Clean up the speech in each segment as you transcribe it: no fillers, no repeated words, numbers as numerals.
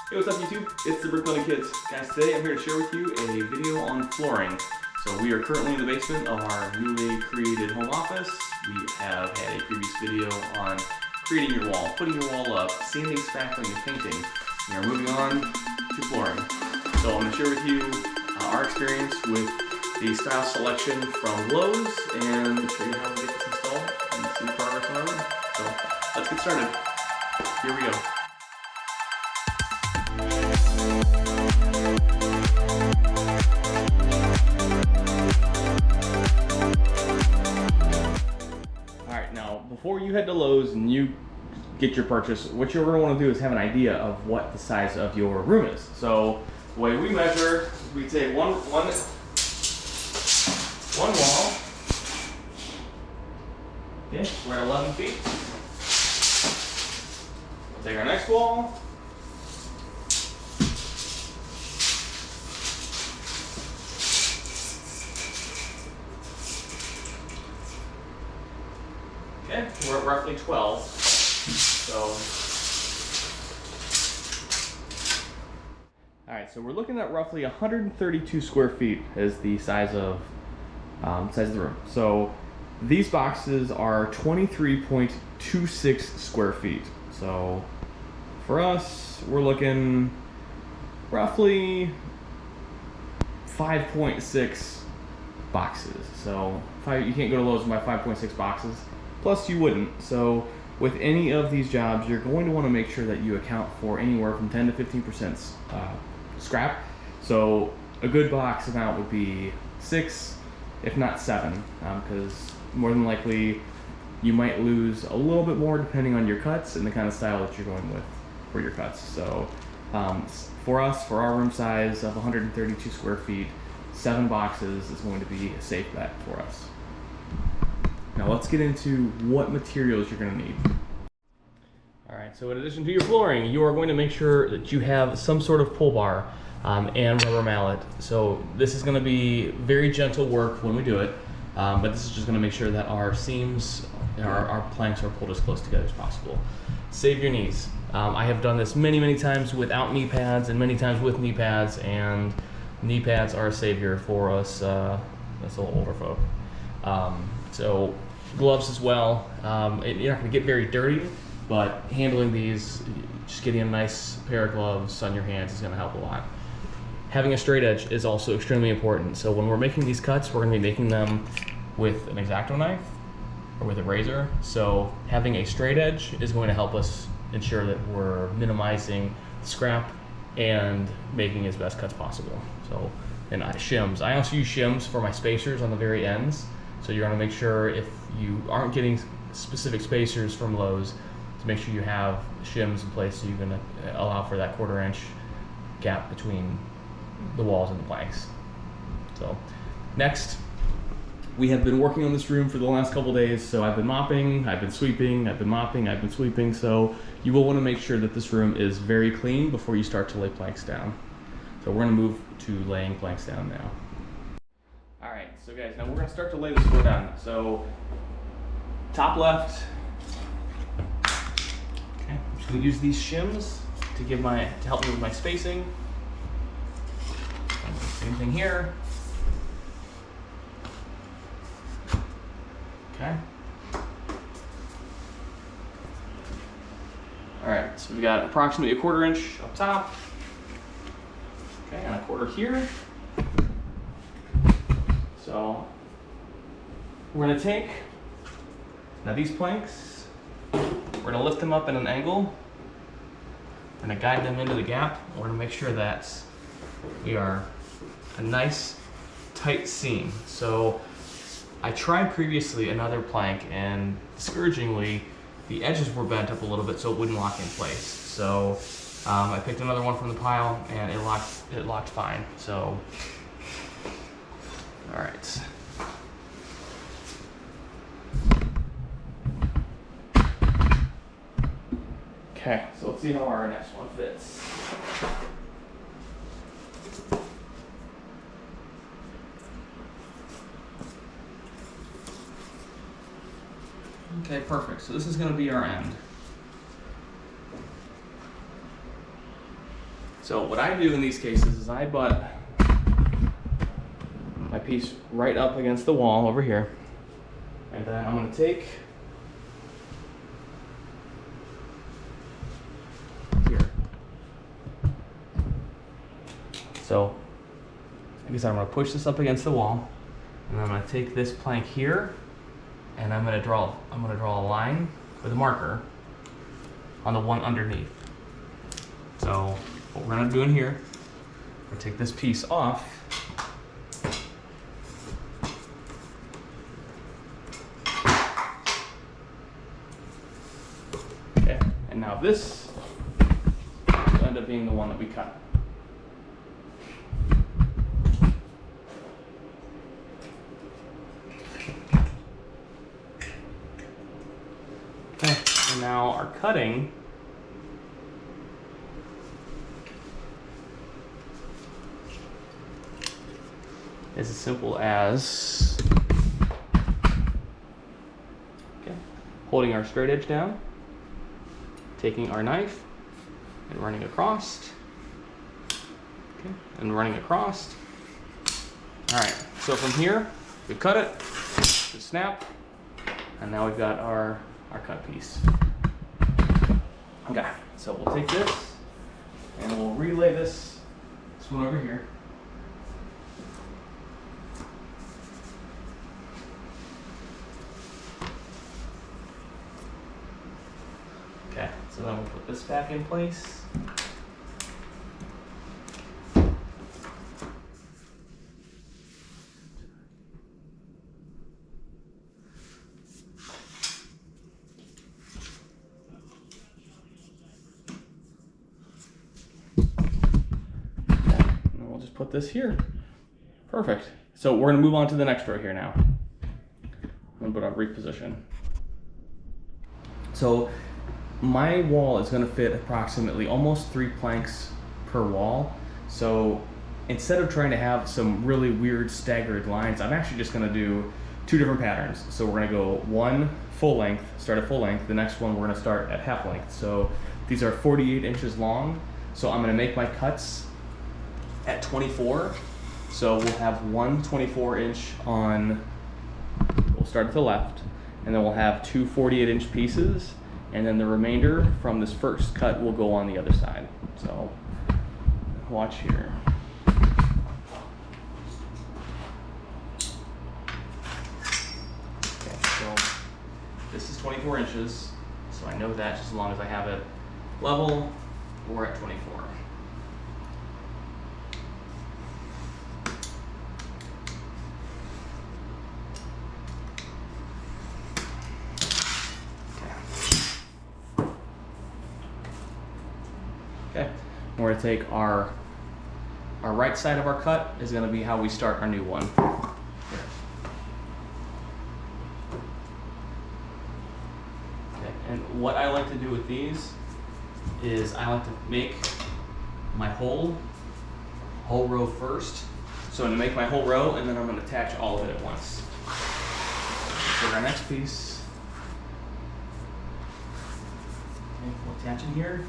Hey, what's up YouTube? It's the Brick Kids. Guys, today I'm here to share with you a video on flooring. So we are currently in the basement of our newly created home office. We have had a previous video on creating your wall, putting your wall up, sanding, spackling, and painting. We are moving on to flooring. So I'm going to share with you our experience with the style selection from Lowe's and show you how we get this installed and see the progress on our room. So let's get started. Here we go. Alright, now before you head to Lowe's and you get your purchase, what you're going to want to do is have an idea of what the size of your room is. So the way we measure, we take one wall. Okay, we're at 11 feet. We'll take our next wall. Okay, we're at roughly 12. So, all right, so we're looking at roughly 132 square feet as the size of the room. So these boxes are 23.26 square feet. So for us, we're looking roughly 5.6 boxes. So you can't go to Lowe's and buy 5.6 boxes. Plus you wouldn't. So with any of these jobs, you're going to want to make sure that you account for anywhere from 10 to 15% scrap. So a good box amount would be 6, if not 7, because more than likely you might lose a little bit more depending on your cuts and the kind of style that you're going with for your cuts. So for us, for our room size of 132 square feet, 7 boxes is going to be a safe bet for us. Now let's get into what materials you're going to need. Alright, so in addition to your flooring, you are going to make sure that you have some sort of pull bar and rubber mallet. So this is going to be very gentle work when we do it, but this is just going to make sure that our seams, our planks are pulled as close together as possible. Save your knees. I have done this many times without knee pads and many times with knee pads, and knee pads are a savior for us, that's a little older folk. So gloves as well. You're not going to get very dirty, but handling these, just getting a nice pair of gloves on your hands is going to help a lot. Having a straight edge is also extremely important. So when we're making these cuts, we're going to be making them with an X-Acto knife or with a razor. So having a straight edge is going to help us ensure that we're minimizing scrap and making as best cuts possible. So, and shims. I also use shims for my spacers on the very ends. So you're going to make sure, if you aren't getting specific spacers from Lowe's, to make sure you have shims in place so you're going to allow for that 1/4 inch gap between the walls and the planks. So next, we have been working on this room for the last couple days. So I've been mopping, I've been sweeping, I've been mopping, I've been sweeping. So you will want to make sure that this room is very clean before you start to lay planks down. So we're going to move to laying planks down now. Alright, so guys, now we're going to start to lay this floor down. So, top left. Okay, I'm just going to use these shims to help me with my spacing. Same thing here. Okay. Alright, so we've got approximately a 1/4 inch up top. Okay, and a 1/4 here. So we're going to take, now these planks, we're going to lift them up at an angle. We're going to guide them into the gap. We're going to make sure that we are a nice tight seam. So I tried previously another plank, and discouragingly the edges were bent up a little bit so it wouldn't lock in place. So I picked another one from the pile and it locked fine. So all right. Okay, so let's see how our next one fits. Okay, perfect. So this is going to be our end. So what I do in these cases is I butt my piece right up against the wall over here, and then I'm going to take here. So I guess I'm going to push this up against the wall, and I'm going to take this plank here, and I'm going to draw a line with a marker on the one underneath. So what we're going to do in here, we're going to take this piece off. Okay, and now this will end up being the one that we cut. Okay, and now our cutting is as simple as holding our straight edge down, taking our knife and running across, and running across. All right, so from here, we cut it, we snap, and now we've got our cut piece. Okay, so we'll take this and we'll relay this one over here. Okay, so then we'll put this back in place. And we'll just put this here. Perfect. So we're gonna move on to the next row here now. I'm gonna put on reposition. So my wall is going to fit approximately almost 3 planks per wall. So instead of trying to have some really weird staggered lines, I'm actually just going to do 2 different patterns. So we're going to go one full length, start at full length. The next one we're going to start at half length. So these are 48 inches long. So I'm going to make my cuts at 24. So we'll have one 24-inch on, we'll start at the left, and then we'll have 2 48-inch pieces. And then the remainder from this first cut will go on the other side. So watch here. Okay, so this is 24 inches. So I know that just as long as I have it level, we're at 24. Okay, we're going to take our right side of our cut is going to be how we start our new one. Okay, and what I like to do with these is I like to make my whole row first. So I'm going to make my whole row, and then I'm going to attach all of it at once. For our next piece, okay, we'll attach in here.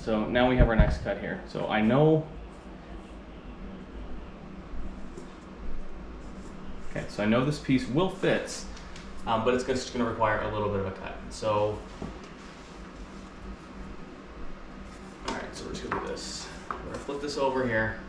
so now we have our next cut here. So I know, okay, so I know this piece will fit, but it's just gonna require a little bit of a cut. So, all right, so we're just gonna do this. We're gonna flip this over here.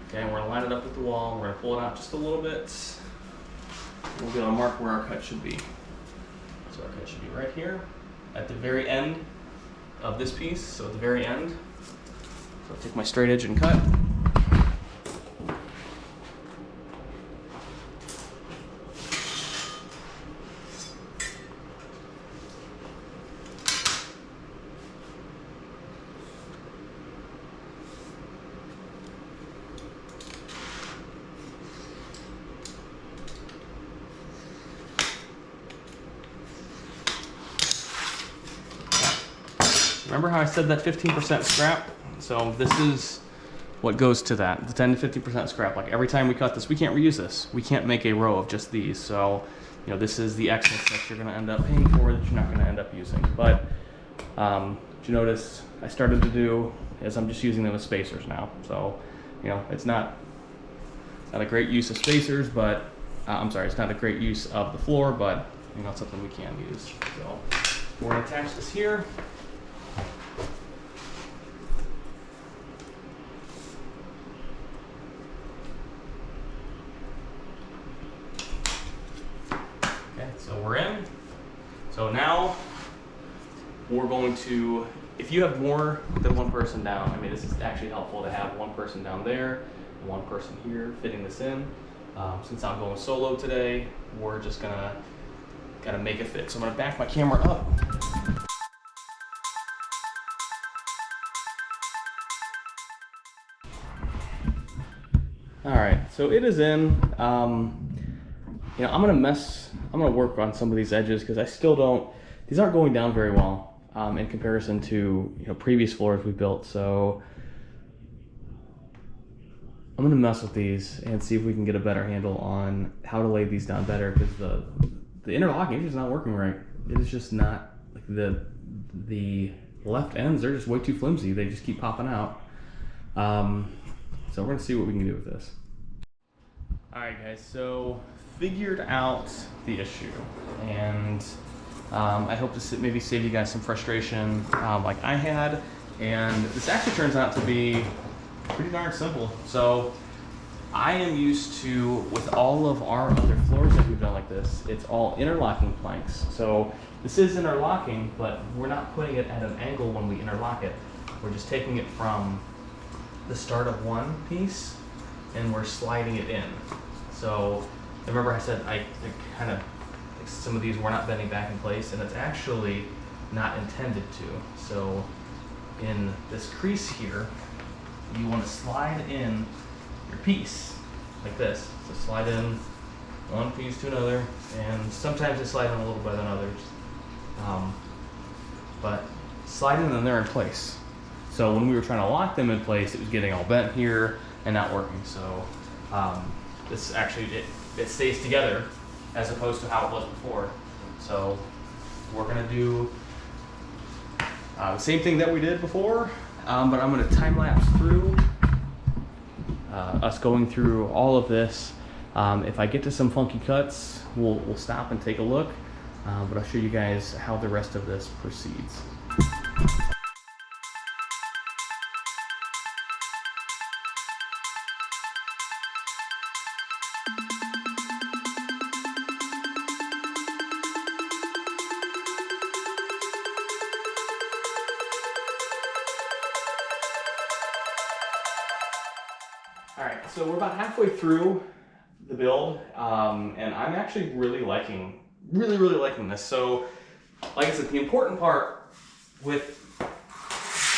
Okay, and we're gonna line it up with the wall. We're gonna pull it out just a little bit. We'll be able to mark where our cut should be. So our cut should be right here at the very end of this piece. So at the very end. So I'll take my straight edge and cut. Remember how I said that 15% scrap? So this is what goes to that, the 10 to 50% scrap. Like every time we cut this, we can't reuse this. We can't make a row of just these. So, you know, this is the excess that you're gonna end up paying for that you're not gonna end up using. But did you notice I started to do is I'm just using them as spacers now. So, you know, it's not a great use of spacers, but I'm sorry, it's not a great use of the floor, but you know, it's something we can use. So we're gonna attach this here. So we're in. So now we're going to, if you have more than one person down, I mean, this is actually helpful to have one person down there and one person here fitting this in. Since I'm going solo today, we're just gonna make it fit. So I'm gonna back my camera up. All right, so it is in. You know, I'm gonna work on some of these edges because I still don't, these aren't going down very well in comparison to, you know, previous floors we built. So I'm gonna mess with these and see if we can get a better handle on how to lay these down better, because the interlocking is just not working right. It is just not, like the left ends, they're just way too flimsy. They just keep popping out. So we're gonna see what we can do with this. All right, guys, so figured out the issue, and I hope to maybe save you guys some frustration like I had. And this actually turns out to be pretty darn simple. So I am used to, with all of our other floors that we've done like this, it's all interlocking planks. So this is interlocking, but we're not putting it at an angle when we interlock it. We're just taking it from the start of one piece and we're sliding it in. So remember I said some of these were not bending back in place, and it's actually not intended to. So in this crease here, you want to slide in your piece like this. So slide in one piece to another, and sometimes they slide in a little better than others. But slide in and they're in place. So when we were trying to lock them in place, it was getting all bent here and not working. So this actually, it stays together as opposed to how it was before. So we're gonna do the same thing that we did before, but I'm gonna time lapse through us going through all of this. If I get to some funky cuts, we'll stop and take a look, but I'll show you guys how the rest of this proceeds. All right, so we're about halfway through the build, and I'm actually really liking this. So, like I said, the important part with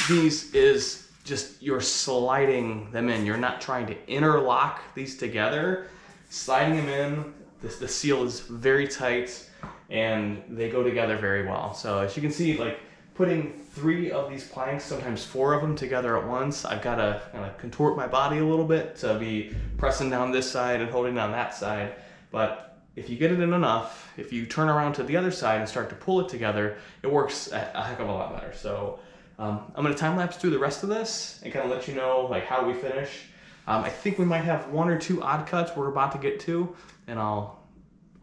these is just you're sliding them in. You're not trying to interlock these together. Sliding them in, the seal is very tight, and they go together very well. So as you can see, like putting 3 of these planks, sometimes 4 of them together at once, I've got to kind of contort my body a little bit to be pressing down this side and holding down that side. But if you get it in enough, if you turn around to the other side and start to pull it together, it works a heck of a lot better. So I'm gonna time lapse through the rest of this and kind of let you know like how we finish. I think we might have 1 or 2 odd cuts we're about to get to, and I'll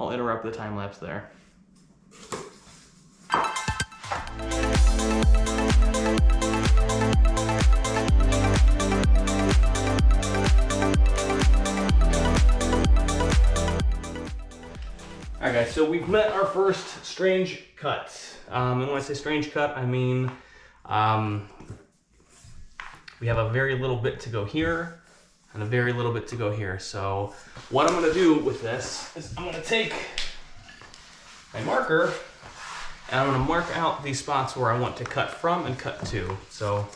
interrupt the time lapse there. Alright guys, so we've met our first strange cut. And when I say strange cut, I mean we have a very little bit to go here and a very little bit to go here. So what I'm going to do with this is I'm going to take my marker and I'm going to mark out these spots where I want to cut from and cut to. So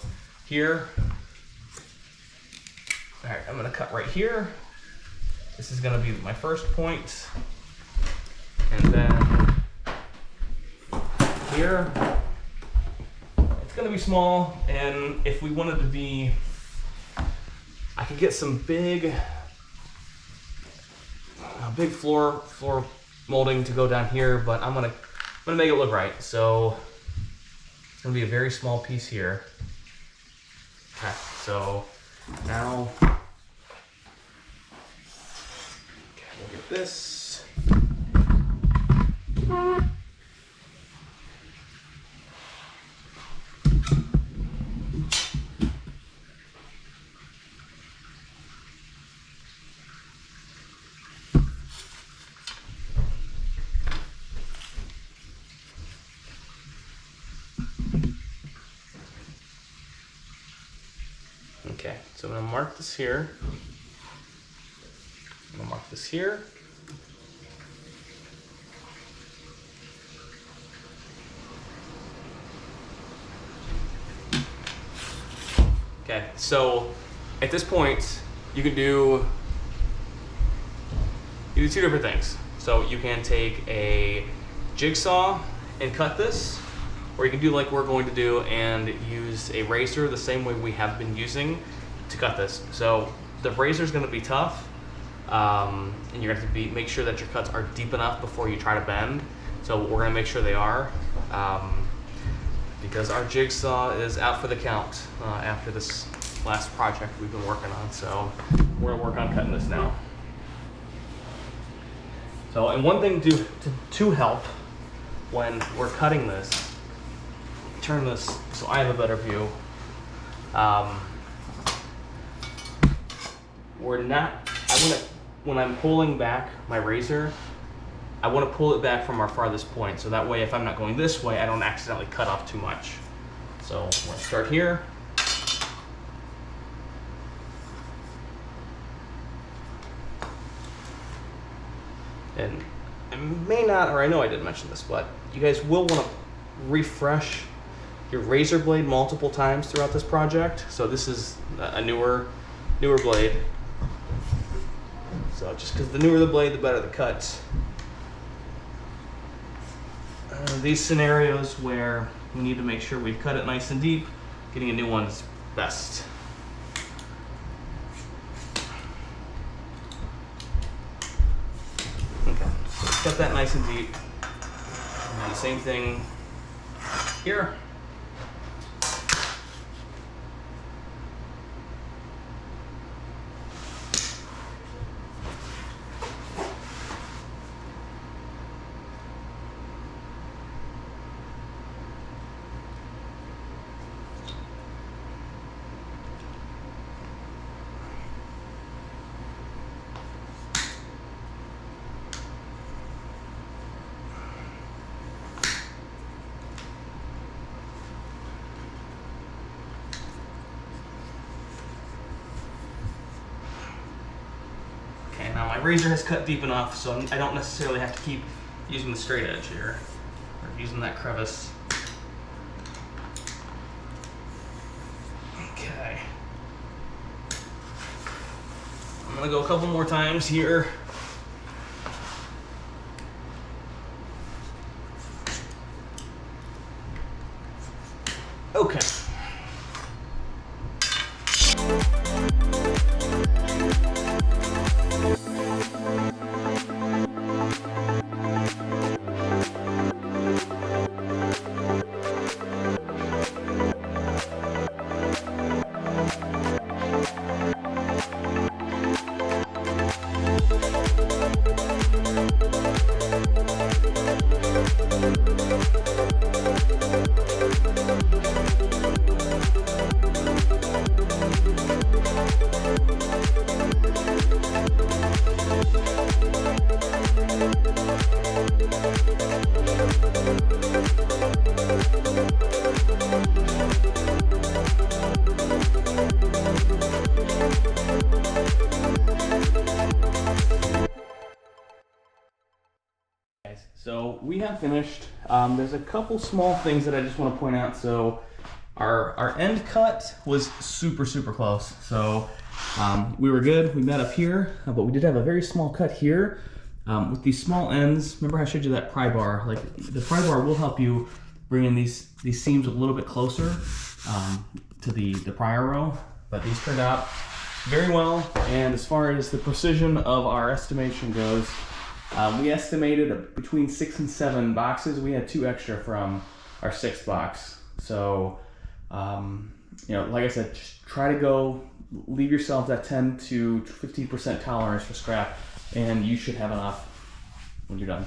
here, alright, I'm going to cut right here. This is going to be my first point. And then here, it's gonna be small, and if we wanted to be, I could get some big floor molding to go down here, but I'm gonna make it look right. So it's gonna be a very small piece here. Okay, so now, okay, we'll get this. Okay, so I'm gonna mark this here. I'm gonna mark this here. Okay, so at this point, you can do 2 different things. So you can take a jigsaw and cut this, or you can do like we're going to do and use a razor the same way we have been using to cut this. So the razor is going to be tough, and you're going to have to make sure that your cuts are deep enough before you try to bend. So we're going to make sure they are. Because our jigsaw is out for the count after this last project we've been working on. So we're gonna work on cutting this now. So, and one thing to help when we're cutting this, turn this so I have a better view. When I'm pulling back my razor, I want to pull it back from our farthest point, so that way if I'm not going this way, I don't accidentally cut off too much. So we're going to start here. And I may not, or I know I didn't mention this, but you guys will want to refresh your razor blade multiple times throughout this project. So this is a newer blade. So just because the newer the blade, the better the cuts. These scenarios where we need to make sure we've cut it nice and deep, getting a new one is best. Okay, so cut that nice and deep. And the same thing here. Now my razor has cut deep enough, so I don't necessarily have to keep using the straight edge here, or using that crevice. Okay. I'm gonna go a couple more times here. Okay. not finished. There's a couple small things that I just want to point out. So our end cut was super close. So we were good. We met up here, but we did have a very small cut here. With these small ends, remember I showed you that pry bar? Like the pry bar will help you bring in these seams a little bit closer to the prior row, but these turned out very well. And as far as the precision of our estimation goes, we estimated between 6 and 7 boxes. We had 2 extra from our 6th box. So, you know, like I said, just try to leave yourself that 10 to 15% tolerance for scrap, and you should have enough when you're done.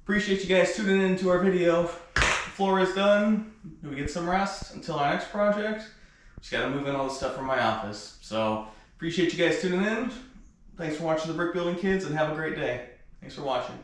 Appreciate you guys tuning into our video. The floor is done. We get some rest until our next project. Just gotta move in all the stuff from my office. So appreciate you guys tuning in. Thanks for watching the Brick Building Kids, and have a great day. Thanks for watching.